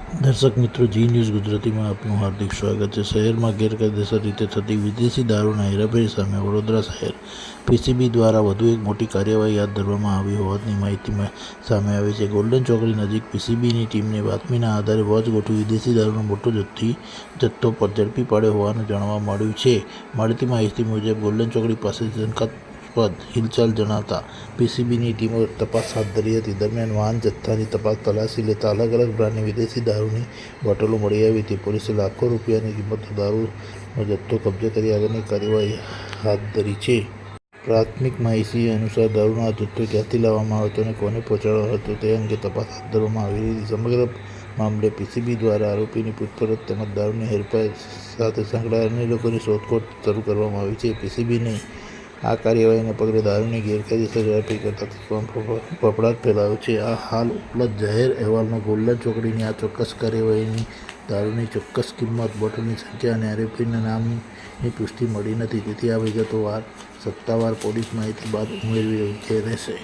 દર્શક મિત્રો, જી ન્યૂઝ ગુજરાતીમાં આપનું હાર્દિક સ્વાગત છે। શહેરમાં ગેરકાયદેસર રીતે થતી વિદેશી દારૂના હેરાફેરી સામે વડોદરા શહેર પીસીબી દ્વારા વધુ એક મોટી કાર્યવાહી હાથ ધરવામાં આવી હોવાની માહિતી સામે આવી છે। ગોલ્ડન ચોકડી નજીક પીસીબીની ટીમને બાતમીના આધારે વોચ ગોઠવી વિદેશી દારૂનો મોટો જથ્થો ઝડપી પાડ્યો હોવાનું જાણવા મળ્યું છે। મળતી માહિતી મુજબ ગોલ્ડન ચોકડી પાસે શંકાસ્પદ હિલચાલ જણાતા પીસીબીની ટીમો તપાસ હાથ ધરી હતી। દરમિયાન વાહન જથ્થાની તલાશી લેતા અલગ અલગ બ્રાન્ડની વિદેશી દારૂની બોટલો મળી આવી હતી। પોલીસે લાખો રૂપિયાની કિંમતનો દારૂનો જથ્થો કબજે કરી આગળની કાર્યવાહી હાથ ધરી છે। પ્રાથમિક માહિતી અનુસાર દારૂનો આ જથ્થો ક્યાંથી લાવવામાં આવ્યો હતો અને કોને પહોંચાડવાનો હતો તે અંગે તપાસ હાથ ધરવામાં આવી રહી છે। સમગ્ર મામલે પીસીબી દ્વારા આરોપીની પૂછપરછ તેમજ દારૂની હેરફેર સાથે સંકળાયેલા અન્ય લોકોની શોધખોળ શરૂ કરવામાં આવી છે। પીસીબીની આ કાર્યવાહીને પગલે દારૂની ગેરકાયદેસર હેરાફેરી કરતા તત્વોમાં ફફડાટ ફેલાયો છે। હાલ ઉપલબ્ધ જાહેર અહેવાલમાં ગોલ્ડન ચોકડીની આ ચોક્કસ કાર્યવાહીની દારૂની ચોક્કસ કિંમત, બોટલની સંખ્યા અને આરોપીના નામની પુષ્ટિ મળી નથી, તેથી આ વિગતો સત્તાવાર પોલીસ માહિતી બાદ ઉમેરવી યોગ્ય રહેશે।